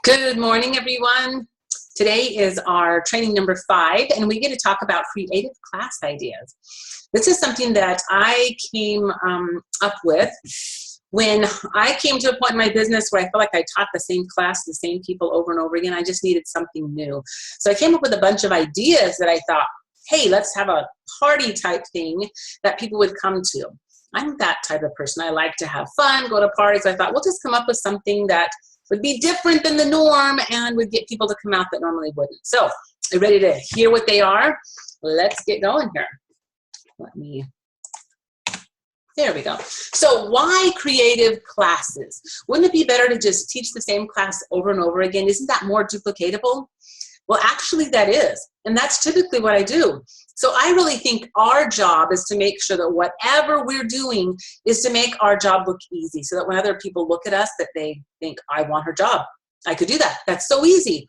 Good morning, everyone. Today is our training number 5, and we get to talk about creative class ideas. This is something that I came up with when I came to a point in my business where I felt like I taught the same class, the same people over and over again. I just needed something new. So I came up with a bunch of ideas that I thought, hey, let's have a party type thing that people would come to. I'm that type of person. I like to have fun, go to parties. I thought, we'll just come up with something that would be different than the norm and would get people to come out that normally wouldn't. So, are you ready to hear what they are? Let's get going here. There we go. So why creative classes? Wouldn't it be better to just teach the same class over and over again? Isn't that more duplicatable? Well, actually that is, and that's typically what I do. So I really think our job is to make sure that whatever we're doing is to make our job look easy, so that when other people look at us, that they think, I want her job. I could do that. That's so easy.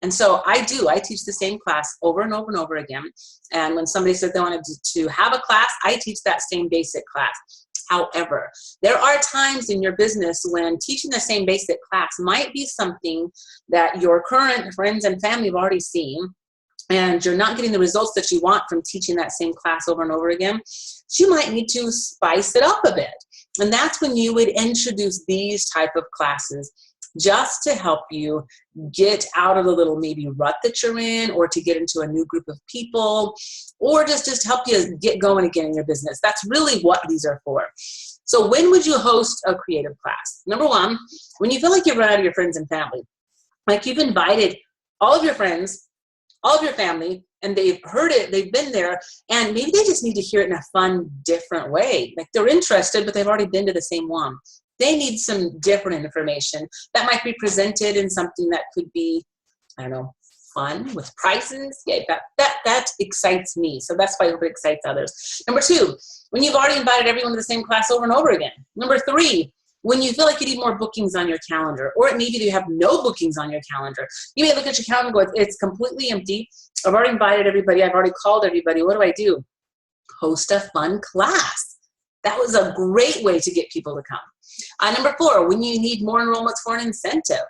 And so I teach the same class over and over and over again. And when somebody says they wanted to have a class, I teach that same basic class. However, there are times in your business when teaching the same basic class might be something that your current friends and family have already seen, and you're not getting the results that you want from teaching that same class over and over again. So you might need to spice it up a bit. And that's when you would introduce these type of classes, just to help you get out of the little maybe rut that you're in, or to get into a new group of people, or just help you get going again in your business. That's really what these are for. So when would you host a creative class? Number one, when you feel like you've run out of your friends and family. Like you've invited all of your friends, all of your family, and they've heard it, they've been there, and maybe they just need to hear it in a fun, different way. Like they're interested, but they've already been to the same one. They need some different information that might be presented in something that could be, I don't know, fun with prizes. Yeah, that excites me. So that's why I hope it excites others. Number 2, when you've already invited everyone to the same class over and over again. Number 3, when you feel like you need more bookings on your calendar, or maybe you have no bookings on your calendar. You may look at your calendar and go, it's completely empty. I've already invited everybody. I've already called everybody. What do? Host a fun class. That was a great way to get people to come. Number 4, when you need more enrollments for an incentive.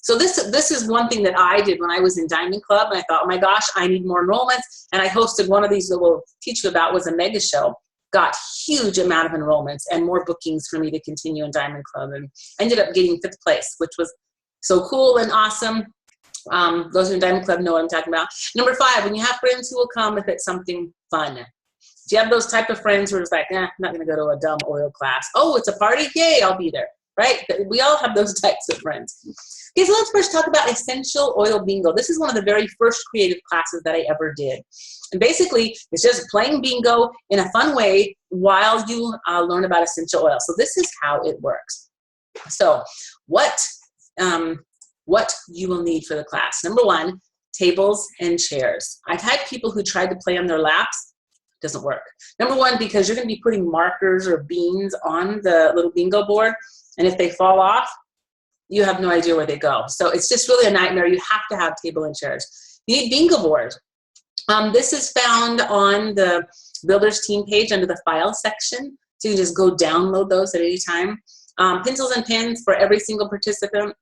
So this is one thing that I did when I was in Diamond Club, and I thought, oh my gosh, I need more enrollments. And I hosted one of these that we'll teach you about, was a mega show. Got huge amount of enrollments and more bookings for me to continue in Diamond Club, and ended up getting 5th place, which was so cool and awesome. Those who are in Diamond Club know what I'm talking about. Number 5, when you have friends who will come if it's something fun. If you have those type of friends who are just like, I'm not going to go to a dumb oil class. Oh, it's a party? Yay, I'll be there, right? We all have those types of friends. Okay, so let's first talk about essential oil bingo. This is one of the very first creative classes that I ever did. And basically, it's just playing bingo in a fun way while you learn about essential oil. So this is how it works. So what you will need for the class. Number 1, tables and chairs. I've had people who tried to play on their laps. Doesn't work. Number 1, because you're going to be putting markers or beans on the little bingo board, and if they fall off, you have no idea where they go. So it's just really a nightmare. You have to have table and chairs. You need bingo board. This is found on the Builders team page under the file section, so you can just go download those at any time. Pencils and pens for every single participant.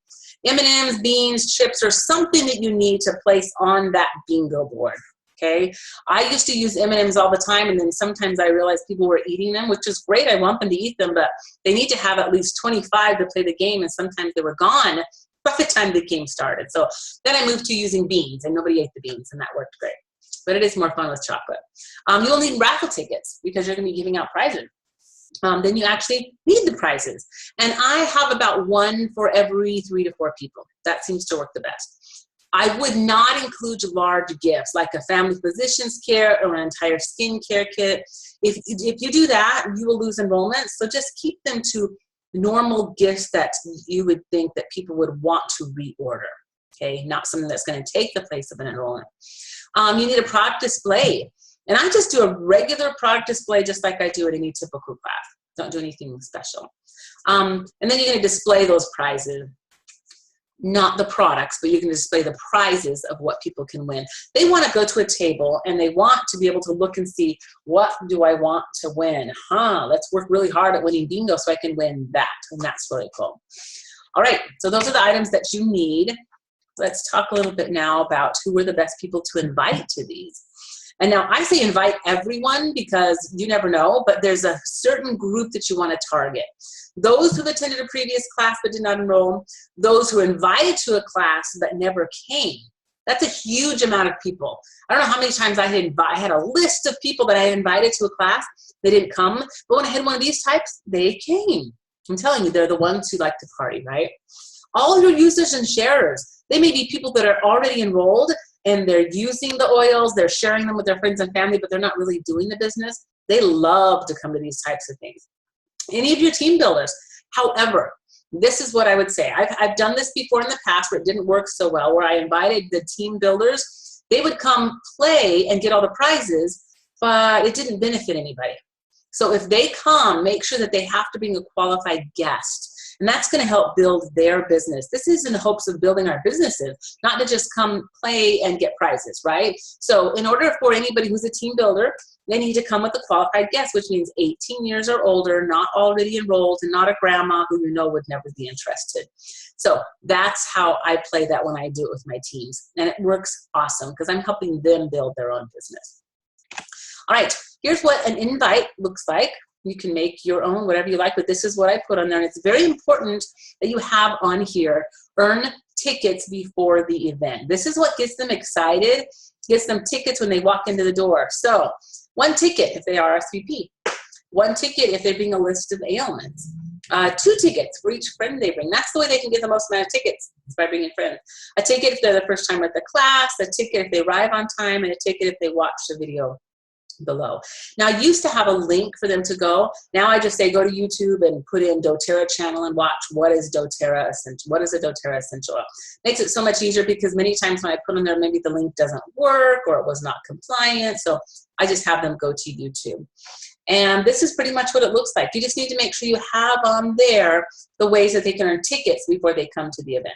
M&Ms, beans, chips, or something that you need to place on that bingo board. Okay, I used to use M&Ms all the time, and then sometimes I realized people were eating them, which is great. I want them to eat them, but they need to have at least 25 to play the game, and sometimes they were gone by the time the game started. So then I moved to using beans, and nobody ate the beans, and that worked great. But it is more fun with chocolate. You will need raffle tickets because you're going to be giving out prizes. Then you actually need the prizes. And I have about 1 for every 3 to 4 people. That seems to work the best. I would not include large gifts like a family physician's care or an entire skincare kit. If you do that, you will lose enrollment. So just keep them to normal gifts that you would think that people would want to reorder. Okay, not something that's going to take the place of an enrollment. You need a product display. And I just do a regular product display just like I do at any typical class. Don't do anything special. And then you're going to display those prizes. Not the products, but you can display the prizes of what people can win. They want to go to a table and they want to be able to look and see, what do I want to win? Let's work really hard at winning bingo so I can win that. And that's really cool. All right, so those are the items that you need. let's talk a little bit now about who are the best people to invite to these. And now I say invite everyone because you never know, but there's a certain group that you want to target. Those who've attended a previous class but did not enroll, those who are invited to a class but never came. That's a huge amount of people. I don't know how many times I had a list of people that I had invited to a class. They didn't come, but when I had one of these types, they came. I'm telling you, they're the ones who like to party, right? All your users and sharers, they may be people that are already enrolled and they're using the oils, they're sharing them with their friends and family, but they're not really doing the business. They love to come to these types of things. Any of your team builders. However, this is what I would say. I've done this before in the past where it didn't work so well, where I invited the team builders. They would come play and get all the prizes, but it didn't benefit anybody. So if they come, make sure that they have to bring a qualified guest. And that's going to help build their business. This is in the hopes of building our businesses, not to just come play and get prizes, right? So in order for anybody who's a team builder, they need to come with a qualified guest, which means 18 years or older, not already enrolled, and not a grandma who you know would never be interested. So that's how I play that when I do it with my teams. And it works awesome because I'm helping them build their own business. All right, here's what an invite looks like. You can make your own, whatever you like, but this is what I put on there. And it's very important that you have on here, earn tickets before the event. This is what gets them excited, gets them tickets when they walk into the door. So 1 ticket if they RSVP, 1 ticket if they bring a list of ailments, 2 tickets for each friend they bring. That's the way they can get the most amount of tickets, is by bringing friends. A ticket if they're the first time at the class, a ticket if they arrive on time, and a ticket if they watch the video below. Now, I used to have a link for them to go. Now I just say go to YouTube and put in doTERRA channel and watch what is doTERRA essential. What is a doTERRA essential oil? Makes it so much easier because many times when I put them there, maybe the link doesn't work or it was not compliant. So I just have them go to YouTube. And this is pretty much what it looks like. You just need to make sure you have on there the ways that they can earn tickets before they come to the event.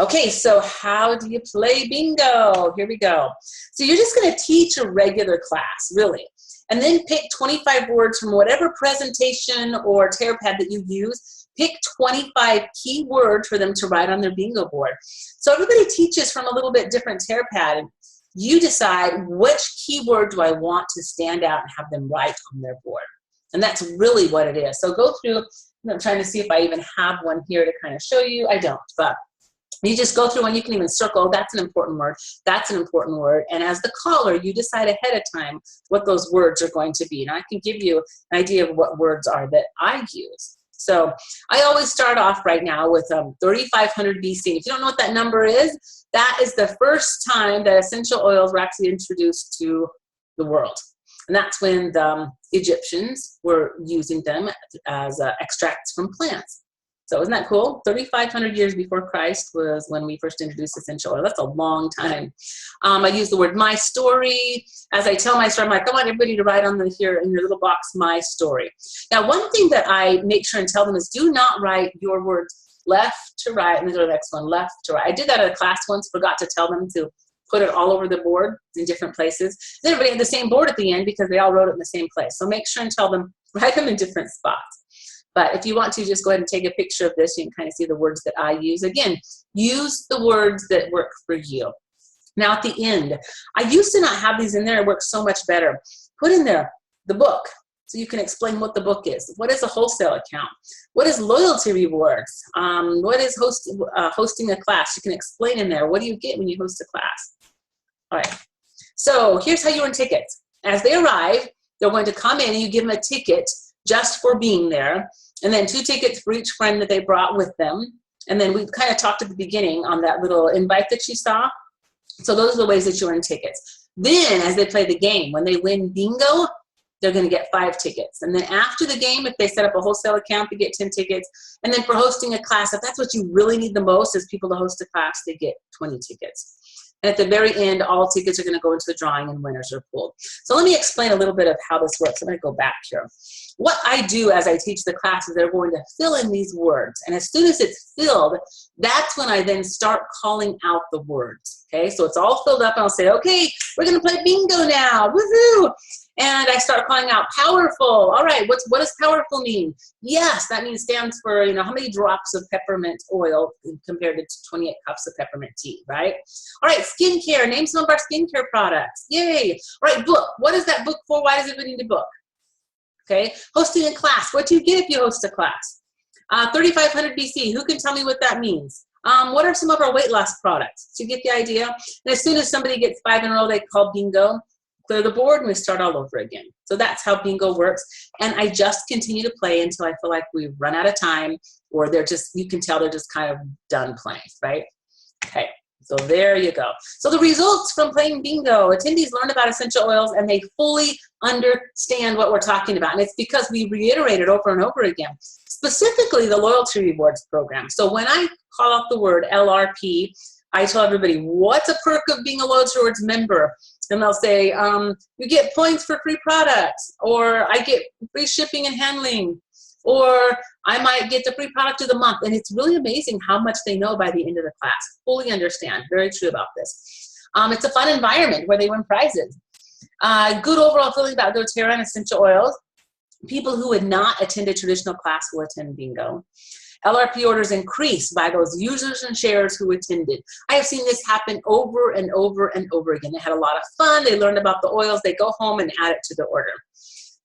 Okay, so how do you play bingo? Here we go. So you're just going to teach a regular class, really, and then pick 25 words from whatever presentation or tear pad that you use. Pick 25 key words for them to write on their bingo board. So everybody teaches from a little bit different tear pad. You decide which keyword do I want to stand out and have them write on their board. And that's really what it is. So go through, I'm trying to see if I even have one here to kind of show you. I don't, but you just go through and you can even circle, that's an important word, that's an important word. And as the caller, you decide ahead of time what those words are going to be. And I can give you an idea of what words are that I use. So I always start off right now with 3500 BC. If you don't know what that number is, that is the first time that essential oils were actually introduced to the world. And that's when the Egyptians were using them as extracts from plants. So isn't that cool? 3,500 years before Christ was when we first introduced essential oil. That's a long time. I use the word my story. As I tell my story, I'm like, I want everybody to write on here in your little box, my story. Now, one thing that I make sure and tell them is do not write your words left to right, and then go to the next one, left to right. I did that at a class once, forgot to tell them to put it all over the board in different places. Then everybody had the same board at the end because they all wrote it in the same place. So make sure and tell them, write them in different spots. But if you want to, just go ahead and take a picture of this. You can kind of see the words that I use. Again, use the words that work for you. Now at the end, I used to not have these in there. It works so much better. Put in there the book so you can explain what the book is. What is a wholesale account? What is loyalty rewards? What is hosting a class? You can explain in there. What do you get when you host a class? All right. So here's how you earn tickets. As they arrive, they're going to come in and you give them a ticket just for being there, and then 2 tickets for each friend that they brought with them. And then we kind of talked at the beginning on that little invite that you saw. So those are the ways that you earn tickets. Then as they play the game, when they win bingo, they're going to get 5 tickets. And then after the game, if they set up a wholesale account, they get 10 tickets. And then for hosting a class, if that's what you really need the most is people to host a class, they get 20 tickets. And at the very end, all tickets are going to go into the drawing and winners are pulled. So let me explain a little bit of how this works. I'm going to go back here. What I do as I teach the class is they're going to fill in these words. And as soon as it's filled, that's when I then start calling out the words. Okay, so it's all filled up and I'll say, okay, we're going to play bingo now. Woohoo! And I start calling out powerful. All right, what does powerful mean? Yes, that means stands for, you know, how many drops of peppermint oil compared to 28 cups of peppermint tea, right? All right, skincare. Name some of our skincare products. Yay. All right, book. What is that book for? Why does everybody need a book? Okay, hosting a class. What do you get if you host a class? 3500 BC. Who can tell me what that means? What are some of our weight loss products? Do you get the idea? And as soon as somebody gets 5 in a row, they call bingo. Clear the board and we start all over again. So that's how bingo works. And I just continue to play until I feel like we've run out of time, or they're just, you can tell they're just kind of done playing, right? Okay, so there you go. So the results from playing bingo: attendees learn about essential oils and they fully understand what we're talking about. And it's because we reiterate it over and over again, specifically the loyalty rewards program. So when I call out the word LRP, I tell everybody, what's a perk of being a loyalty rewards member? And they'll say, you get points for free products, or I get free shipping and handling, or I might get the free product of the month. And it's really amazing how much they know by the end of the class. Fully understand. Very true about this. It's a fun environment where they win prizes. Good overall feeling about doTERRA and essential oils. People who would not attend a traditional class will attend bingo. LRP orders increase by those users and sharers who attended. I have seen this happen over and over and over again. They had a lot of fun. They learned about the oils. They go home and add it to the order.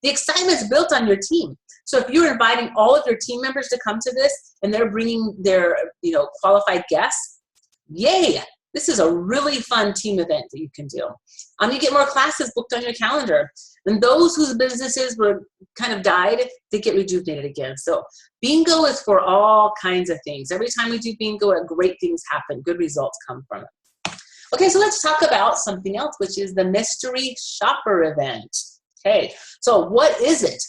The excitement is built on your team. So if you're inviting all of your team members to come to this and they're bringing their, you know, qualified guests, yay! This is a really fun team event that you can do. You get more classes booked on your calendar. And those whose businesses were kind of died, they get rejuvenated again. So bingo is for all kinds of things. Every time we do bingo, great things happen. Good results come from it. Okay, so let's talk about something else, which is the mystery shopper event. Okay, so what is it?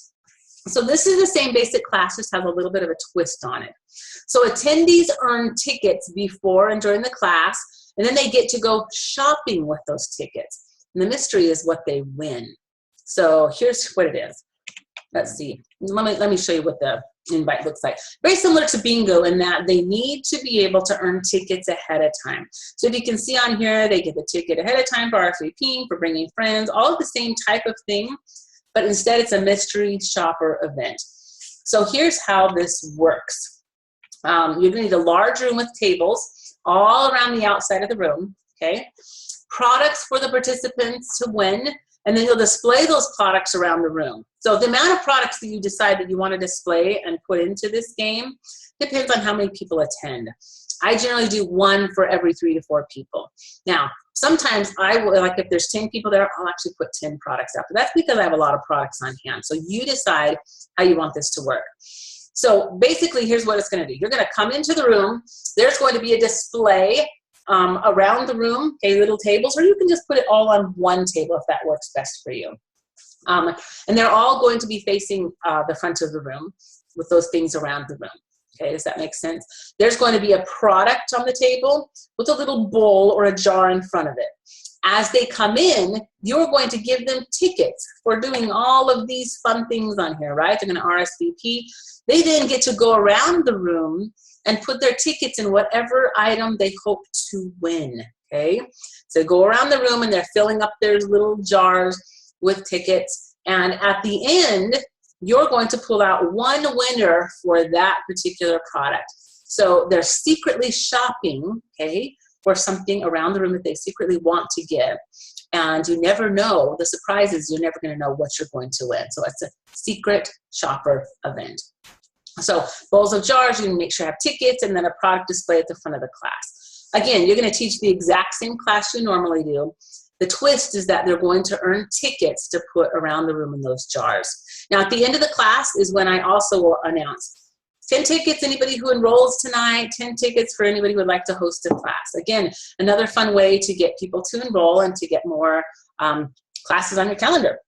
So this is the same basic class, just has a little bit of a twist on it. So attendees earn tickets before and during the class, and then they get to go shopping with those tickets. And the mystery is what they win. So here's what it is. Let's see. Let me show you what the invite looks like. Very similar to bingo in that they need to be able to earn tickets ahead of time. So if you can see on here, they get the ticket ahead of time for RSVPing, for bringing friends, all of the same type of thing, but instead it's a mystery shopper event. So here's how this works. You're gonna need a large room with tables all around the outside of the room, okay? Products for the participants to win, and then you'll display those products around the room. So the amount of products that you decide that you want to display and put into this game depends on how many people attend. I generally do 1 for every 3 to 4 people. Now, sometimes I will, like if there's 10 people there, I'll actually put 10 products out. But that's because I have a lot of products on hand. So you decide how you want this to work. So basically, here's what it's going to do. You're going to come into the room. There's going to be a display around the room, okay, little tables, or you can just put it all on one table if that works best for you. And they're all going to be facing the front of the room with those things around the room. Okay, does that make sense? There's going to be a product on the table with a little bowl or a jar in front of it. As they come in, you're going to give them tickets for doing all of these fun things on here, right? They're going to RSVP. They then get to go around the room and put their tickets in whatever item they hope to win, okay? So go around the room and they're filling up their little jars with tickets. And at the end, you're going to pull out one winner for that particular product. So they're secretly shopping, okay, for something around the room that they secretly want to give. And you never know, the surprise is you're never gonna know what you're going to win. So it's a secret shopper event. So bowls of jars, you can make sure you have tickets, and then a product display at the front of the class. Again, you're gonna teach the exact same class you normally do. The twist is that they're going to earn tickets to put around the room in those jars. Now at the end of the class is when I also will announce 10 tickets, anybody who enrolls tonight, 10 tickets for anybody who would like to host a class. Again, another fun way to get people to enroll and to get more classes on your calendar.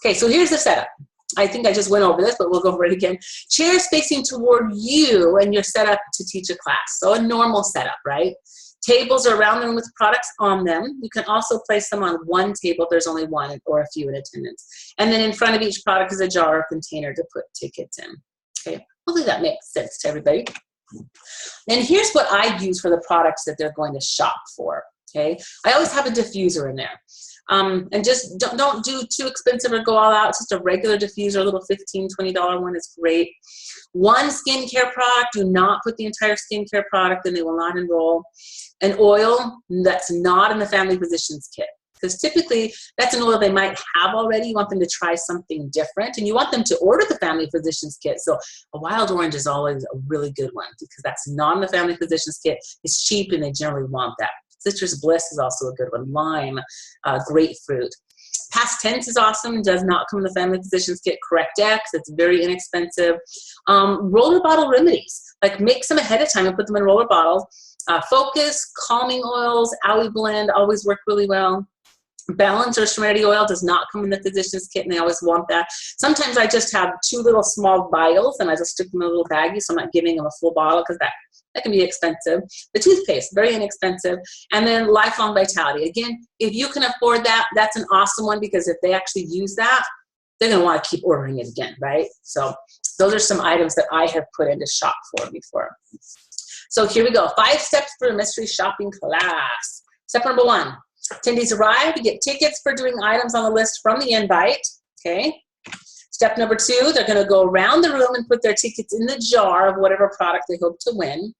Okay, so here's the setup. I think I just went over this, but we'll go over it again. Chairs facing toward you, and you're set up to teach a class. So a normal setup, right? Tables are around the room with products on them. You can also place them on one table if there's only one or a few in attendance. And then in front of each product is a jar or container to put tickets in. Okay, hopefully that makes sense to everybody. And here's what I use for the products that they're going to shop for, okay? I always have a diffuser in there. And just don't do too expensive or go all out. Just a regular diffuser, a little $15, $20 one is great. One skincare product, do not put the entire skincare product in, they will not enroll. An oil that's not in the family physician's kit, because typically that's an oil they might have already. You want them to try something different, and you want them to order the family physician's kit. So a wild orange is always a really good one because that's not in the family physician's kit. It's cheap and they generally want that. Citrus Bliss is also a good one. Lime, grapefruit. Past tense is awesome, does not come in the family physician's kit. Correct X, it's very inexpensive. Roller bottle remedies, like mix them ahead of time and put them in roller bottles. Focus, calming oils, Owie Blend always work really well. Balance or Serenity oil does not come in the physician's kit, and they always want that. Sometimes I just have 2 little small vials, and I just stick them in a little baggie, so I'm not giving them a full bottle because that can be expensive. The toothpaste, very inexpensive. And then Lifelong Vitality. Again, if you can afford that, that's an awesome one, because if they actually use that, they're going to want to keep ordering it again, right? So those are some items that I have put into shop for before. So here we go. 5 steps for a mystery shopping class. Step number 1. Attendees arrive, you get tickets for doing items on the list from the invite, okay? Step number 2, they're gonna go around the room and put their tickets in the jar of whatever product they hope to win.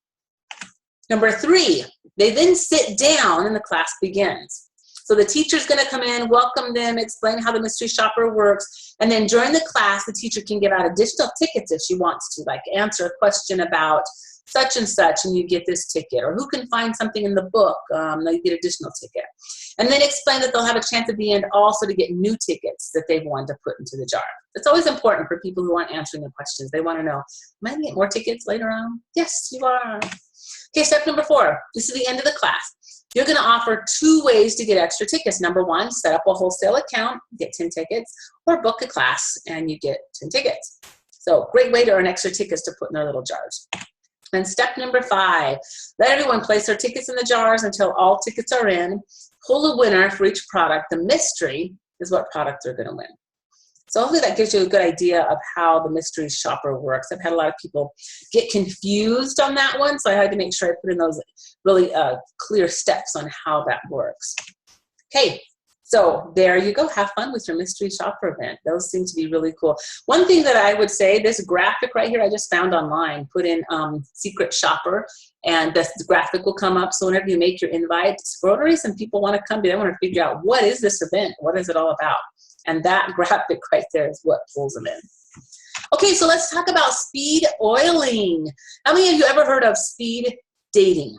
Number 3, they then sit down and the class begins. So the teacher's gonna come in, welcome them, explain how the mystery shopper works, and then during the class, the teacher can give out additional tickets if she wants to, like answer a question about such and such, and you get this ticket, or who can find something in the book, you get additional ticket. And then explain that they'll have a chance at the end also to get new tickets that they've won to put into the jar. It's always important for people who aren't answering the questions. They want to know, am I going to get more tickets later on? Yes, you are. Okay, step number 4. This is the end of the class. You're going to offer 2 ways to get extra tickets. Number 1, set up a wholesale account, get 10 tickets, or book a class and you get 10 tickets. So great way to earn extra tickets to put in their little jars. And step number 5, let everyone place their tickets in the jars until all tickets are in. Pull a winner for each product. The mystery is what product they're going to win. So hopefully that gives you a good idea of how the mystery shopper works. I've had a lot of people get confused on that one, so I had to make sure I put in those really clear steps on how that works. Okay. So there you go. Have fun with your mystery shopper event. Those seem to be really cool. One thing that I would say, this graphic right here, I just found online, put in secret shopper, and this graphic will come up. So whenever you make your invite, Rotaries and people want to come to, they want to figure out, what is this event? What is it all about? And that graphic right there is what pulls them in. Okay, so let's talk about speed oiling. How many of you ever heard of speed dating?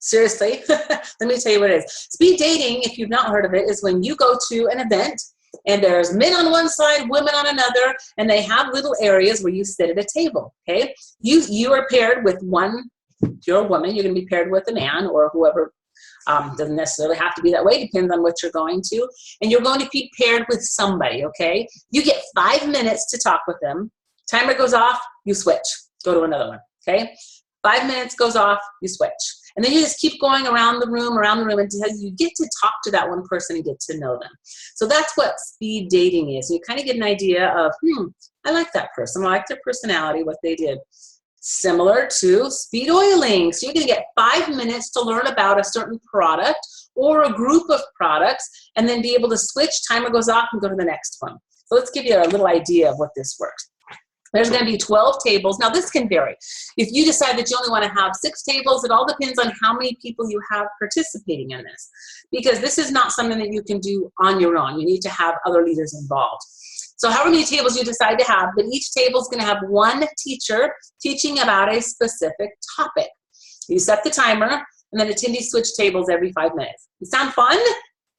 Seriously, let me tell you what it is. Speed dating, if you've not heard of it, is when you go to an event and there's men on one side, women on another, and they have little areas where you sit at a table, okay? You are paired with one, if you're a woman, you're gonna be paired with a man or whoever. Doesn't necessarily have to be that way, depends on what you're going to. And you're going to be paired with somebody, okay? You get 5 minutes to talk with them. Timer goes off, you switch. Go to another one, okay? 5 minutes goes off, you switch. And then you just keep going around the room until you get to talk to that one person and get to know them. So that's what speed dating is. You kind of get an idea of, I like that person. I like their personality, what they did. Similar to speed oiling. So you're going to get 5 minutes to learn about a certain product or a group of products and then be able to switch, timer goes off, and go to the next one. So let's give you a little idea of what this works. There's going to be 12 tables. Now this can vary. If you decide that you only want to have 6 tables, it all depends on how many people you have participating in this. Because this is not something that you can do on your own. You need to have other leaders involved. So however many tables you decide to have, but each table is going to have one teacher teaching about a specific topic. You set the timer, and then attendees switch tables every 5 minutes. It sound fun?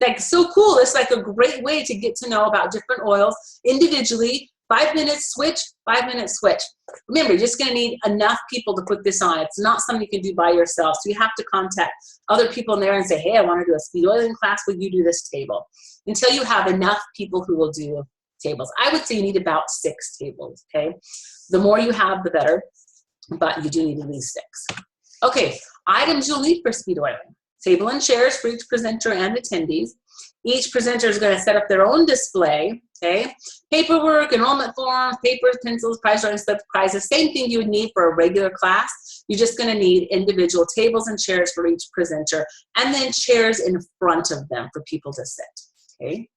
Like, so cool. It's like a great way to get to know about different oils individually. 5 minutes switch, 5 minutes switch. Remember, you're just going to need enough people to put this on. It's not something you can do by yourself. So you have to contact other people in there and say, hey, I want to do a speed oiling class. Will you do this table? Until you have enough people who will do tables. I would say you need about 6 tables, okay? The more you have, the better, but you do need at least 6. Okay, items you'll need for speed oiling. Table and chairs for each presenter and attendees. Each presenter is going to set up their own display, okay? Paperwork, enrollment forms, papers, pencils, prize drawing slips, prizes, same thing you would need for a regular class. You're just going to need individual tables and chairs for each presenter, and then chairs in front of them for people to sit, okay?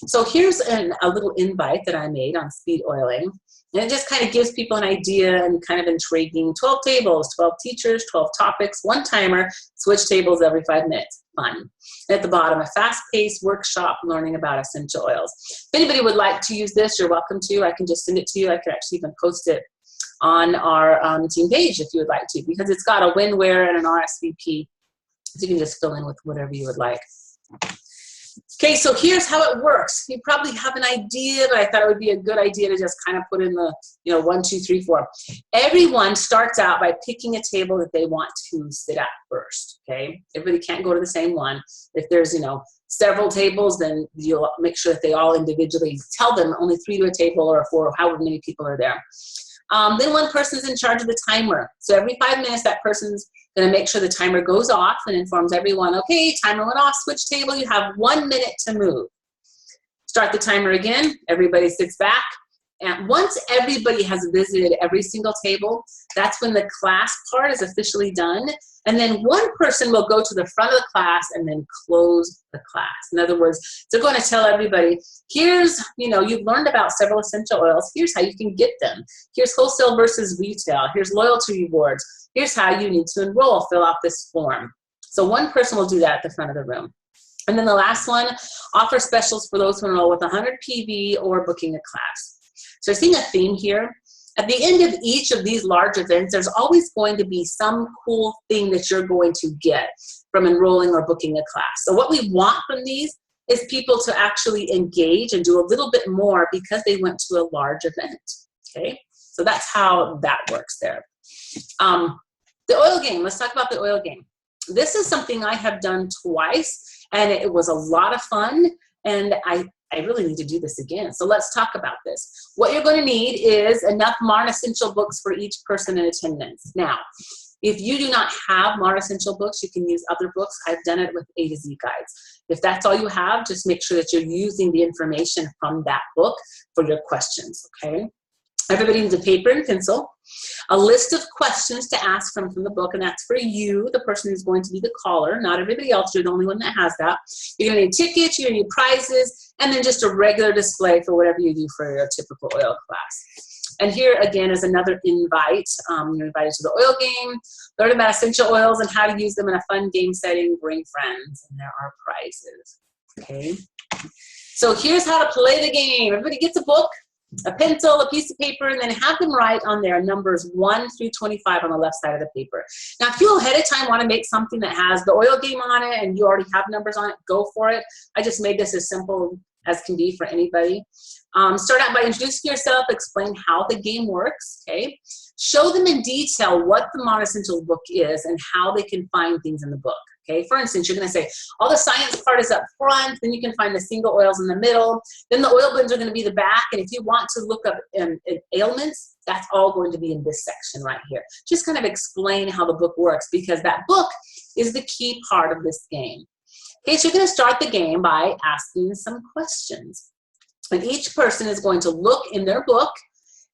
So here's a little invite that I made on speed oiling. And it just kind of gives people an idea and kind of intriguing. 12 tables, 12 teachers, 12 topics, 1 timer, switch tables every 5 minutes. Fun. And at the bottom, a fast-paced workshop learning about essential oils. If anybody would like to use this, you're welcome to. I can just send it to you. I could actually even post it on our team page if you would like to, because it's got a when, where, and an RSVP. So you can just fill in with whatever you would like. Okay, so here's how it works. You probably have an idea, but I thought it would be a good idea to just kind of put in the, 1, 2, 3, 4. Everyone starts out by picking a table that they want to sit at first, okay? Everybody can't go to the same one. If there's, several tables, then you'll make sure that they all individually tell them only 3 to a table or 4, or however many people are there. Then one person's in charge of the timer. So every 5 minutes, that person's going to make sure the timer goes off and informs everyone, okay, timer went off, switch table, you have 1 minute to move. Start the timer again, everybody sits back. And once everybody has visited every single table, that's when the class part is officially done. And then one person will go to the front of the class and then close the class. In other words, they're going to tell everybody, here's, you've learned about several essential oils. Here's how you can get them. Here's wholesale versus retail. Here's loyalty rewards. Here's how you need to enroll. Fill out this form. So one person will do that at the front of the room. And then the last one, offer specials for those who enroll with 100 PV or booking a class. So you're seeing a theme here. At the end of each of these large events, there's always going to be some cool thing that you're going to get from enrolling or booking a class. So what we want from these is people to actually engage and do a little bit more because they went to a large event, okay? So that's how that works there. The oil game, let's talk about the oil game. This is something I have done twice, and it was a lot of fun, and I really need to do this again. So let's talk about this. What you're going to need is enough Marn Essential books for each person in attendance. Now, if you do not have Marn Essential books, you can use other books. I've done it with A to Z guides. If that's all you have, just make sure that you're using the information from that book for your questions, okay? Everybody needs a paper and pencil, a list of questions to ask from the book, and that's for you, the person who's going to be the caller, not everybody else. You're the only one that has that. You're going to need tickets, you're going to need prizes, and then just a regular display for whatever you do for your typical oil class. And here, again, is another invite. You're invited to the oil game, learn about essential oils and how to use them in a fun game setting, bring friends, and there are prizes, okay? So here's how to play the game. Everybody gets a book, a pencil, a piece of paper, and then have them write on there numbers 1 through 25 on the left side of the paper. Now, if you ahead of time want to make something that has the oil game on it and you already have numbers on it, go for it. I just made this as simple as can be for anybody. Start out by introducing yourself, explain how the game works, okay? Show them in detail what the Marn Essentials book is and how they can find things in the book, okay? For instance, you're gonna say, all the science part is up front, then you can find the single oils in the middle, then the oil blends are gonna be the back, and if you want to look up ailments, that's all going to be in this section right here. Just kind of explain how the book works, because that book is the key part of this game. Okay, so you're gonna start the game by asking some questions. And each person is going to look in their book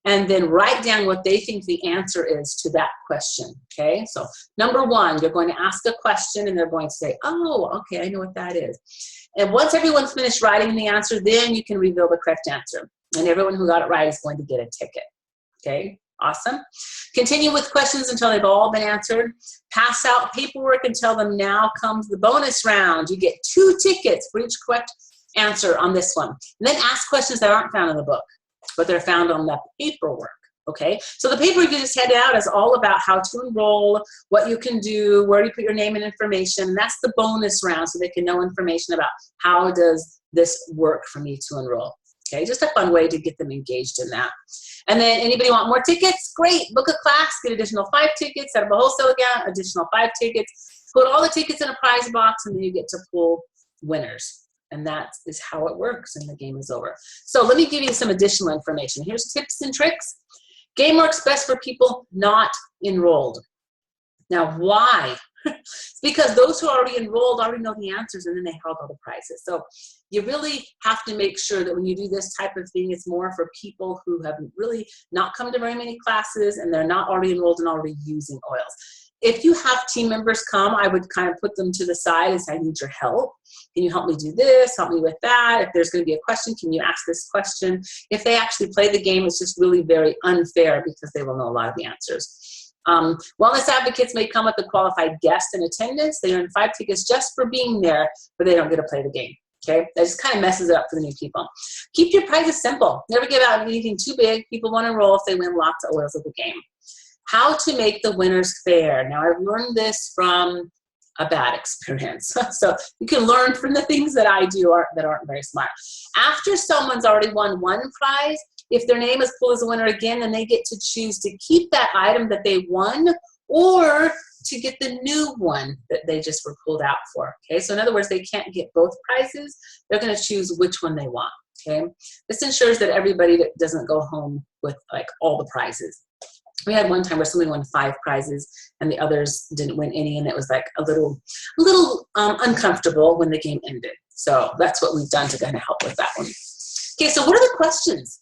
and then write down what they think the answer is to that question, okay? So number 1, you're going to ask a question and they're going to say, oh, okay, I know what that is. And once everyone's finished writing the answer, then you can reveal the correct answer. And everyone who got it right is going to get a ticket, okay? Awesome. Continue with questions until they've all been answered. Pass out paperwork and tell them now comes the bonus round. You get 2 tickets for each correct answer on this one. And then ask questions that aren't found in the book, but they're found on the paperwork, okay? So the paper you just handed out is all about how to enroll, what you can do, where you put your name and information. And that's the bonus round, so they can know information about how does this work for me to enroll, okay? Just a fun way to get them engaged in that. And then anybody want more tickets? Great, book a class, get additional 5 tickets, set up a wholesale account, additional 5 tickets, put all the tickets in a prize box, and then you get to pull winners. And that is how it works, and the game is over. So let me give you some additional information. Here's tips and tricks. Game works best for people not enrolled. Now, why? It's because those who are already enrolled already know the answers, and then they held all the prizes. So you really have to make sure that when you do this type of thing, it's more for people who have really not come to very many classes and they're not already enrolled and already using oils. If you have team members come, I would kind of put them to the side and say, I need your help. Can you help me do this? Help me with that. If there's going to be a question, can you ask this question? If they actually play the game, it's just really very unfair because they will know a lot of the answers. Wellness advocates may come with a qualified guest in attendance. They earn 5 tickets just for being there, but they don't get to play the game. Okay, that just kind of messes it up for the new people. Keep your prizes simple. Never give out anything too big. People want to enroll if they win lots of oils of the game. How to make the winners fair. Now, I've learned this from a bad experience. So you can learn from the things that I do that aren't very smart. After someone's already won one prize, if their name is pulled as a winner again, then they get to choose to keep that item that they won or to get the new one that they just were pulled out for. Okay, so in other words, they can't get both prizes. They're going to choose which one they want. Okay, this ensures that everybody doesn't go home with like all the prizes. We had one time where somebody won 5 prizes and the others didn't win any, and it was like a little uncomfortable when the game ended. So that's what we've done to kind of help with that one. Okay, so what are the questions?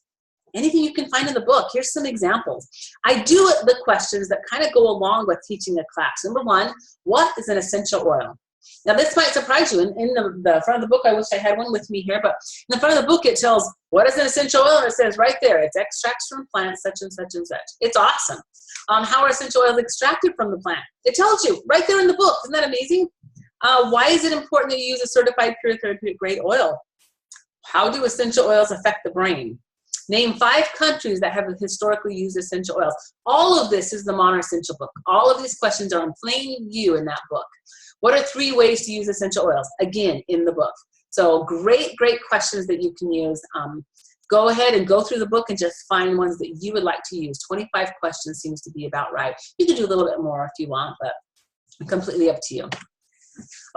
Anything you can find in the book. Here's some examples. I do the questions that kind of go along with teaching a class. Number 1, what is an essential oil? Now this might surprise you. In the front of the book, I wish I had one with me here, but in the front of the book it tells what is an essential oil, and it says right there, it's extracts from plants such and such and such. It's awesome. How are essential oils extracted from the plant? It tells you right there in the book. Isn't that amazing? Why is it important that you use a certified pure therapeutic grade oil? How do essential oils affect the brain? Name 5 countries that have historically used essential oils. All of this is the Modern Essential book. All of these questions are in plain view in that book. What are 3 ways to use essential oils? Again, in the book. So great, great questions that you can use. Go ahead and go through the book and just find ones that you would like to use. 25 questions seems to be about right. You can do a little bit more if you want, but completely up to you.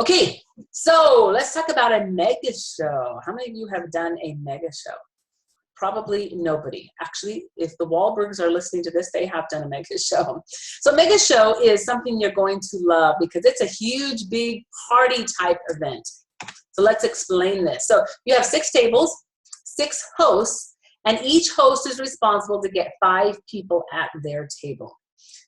Okay, so let's talk about a mega show. How many of you have done a mega show? Probably nobody. Actually, if the Wahlbergs are listening to this, they have done a mega show. So mega show is something you're going to love because it's a huge, big party type event. So let's explain this. So you have 6 tables, 6 hosts, and each host is responsible to get 5 people at their table.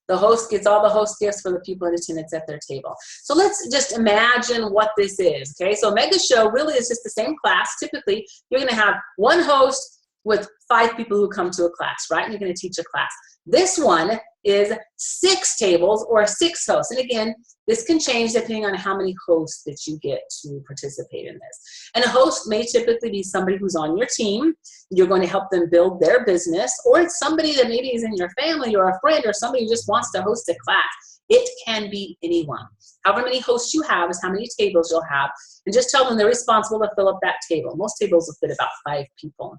The host gets all the host gifts for the people in attendance at their table. So let's just imagine what this is, okay? So a mega show really is just the same class. Typically, you're gonna have one host with 5 people who come to a class, right? And you're gonna teach a class. This one is 6 tables or 6 hosts. And again, this can change depending on how many hosts that you get to participate in this. And a host may typically be somebody who's on your team. You're going to help them build their business, or it's somebody that maybe is in your family or a friend or somebody who just wants to host a class. It can be anyone. However many hosts you have is how many tables you'll have. And just tell them they're responsible to fill up that table. Most tables will fit about 5 people.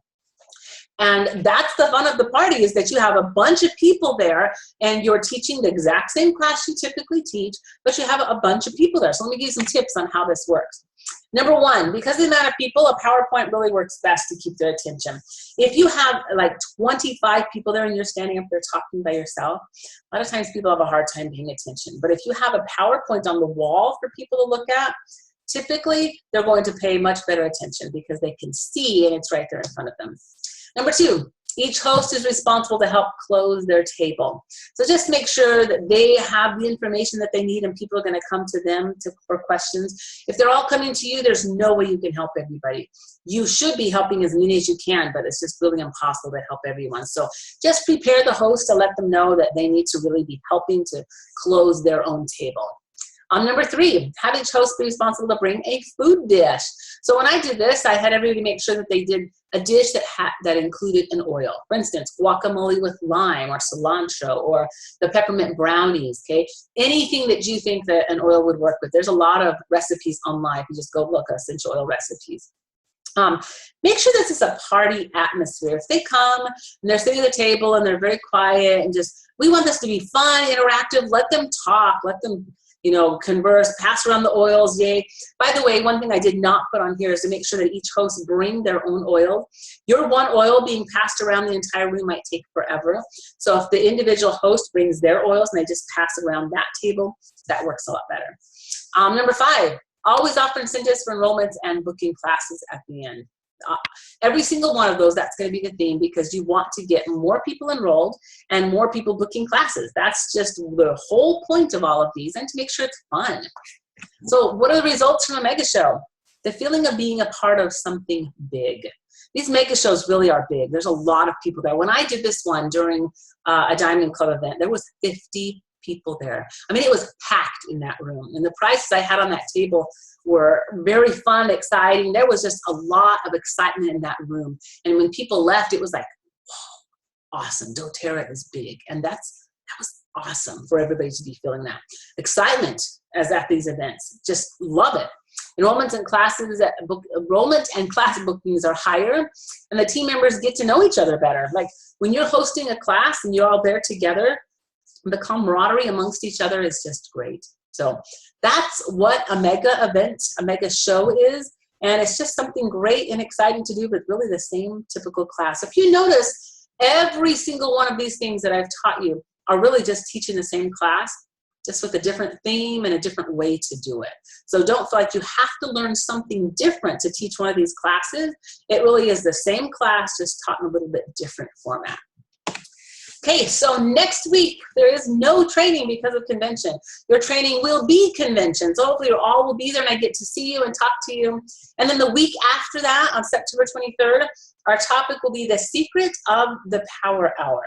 And that's the fun of the party, is that you have a bunch of people there and you're teaching the exact same class you typically teach, but you have a bunch of people there. So let me give you some tips on how this works. Number 1, because of the amount of people, a PowerPoint really works best to keep their attention. If you have like 25 people there and you're standing up there talking by yourself, a lot of times people have a hard time paying attention. But if you have a PowerPoint on the wall for people to look at, typically they're going to pay much better attention because they can see and it's right there in front of them. Number 2, each host is responsible to help close their table. So just make sure that they have the information that they need and people are going to come to them for questions. If they're all coming to you, there's no way you can help everybody. You should be helping as many as you can, but it's just really impossible to help everyone. So just prepare the host to let them know that they need to really be helping to close their own table. Number 3, have each host be responsible to bring a food dish. So when I did this, I had everybody make sure that they did a dish that included an oil. For instance, guacamole with lime or cilantro or the peppermint brownies, okay? Anything that you think that an oil would work with. There's a lot of recipes online. You just go look, essential oil recipes. Make sure this is a party atmosphere. If they come and they're sitting at the table and they're very quiet and just, we want this to be fun, interactive, let them talk, let them you know, converse, pass around the oils, yay. By the way, one thing I did not put on here is to make sure that each host bring their own oil. Your one oil being passed around the entire room might take forever. So if the individual host brings their oils and they just pass around that table, that works a lot better. Number 5, always offer incentives for enrollments and booking classes at the end. Every single one of those, that's going to be the theme, because you want to get more people enrolled and more people booking classes. That's just the whole point of all of these, and to make sure it's fun. So what are the results from a mega show? The feeling of being a part of something big. These mega shows really are big. There's a lot of people there. When I did this one during a Diamond Club event, there was 50 people there. I mean, it was packed in that room, and the prices I had on that table were very fun, exciting. There was just a lot of excitement in that room. And when people left, it was like, whoa, awesome, doTERRA is big. And that was awesome for everybody to be feeling that. Excitement as at these events, just love it. Enrollment and class bookings are higher, and the team members get to know each other better. Like when you're hosting a class and you're all there together, the camaraderie amongst each other is just great. So that's what a mega event, a mega show is. And it's just something great and exciting to do, but really the same typical class. If you notice, every single one of these things that I've taught you are really just teaching the same class, just with a different theme and a different way to do it. So don't feel like you have to learn something different to teach one of these classes. It really is the same class, just taught in a little bit different format. Okay, so next week, there is no training because of convention. Your training will be convention. So hopefully you all will be there and I get to see you and talk to you. And then the week after that, on September 23rd, our topic will be the secret of the power hour.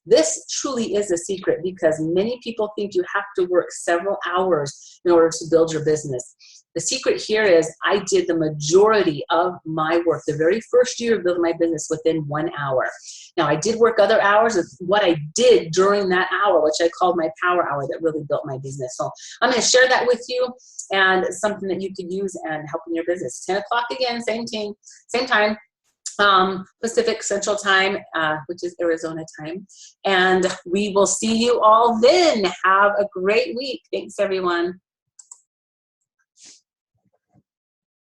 This truly is a secret because many people think you have to work several hours in order to build your business. The secret here is I did the majority of my work the very first year of building my business within 1 hour. Now, I did work other hours of what I did during that hour, which I called my power hour, that really built my business. So I'm going to share that with you, and something that you could use and help in your business. 10 o'clock again, same time. Pacific Central Time, which is Arizona time. And we will see you all then. Have a great week. Thanks, everyone.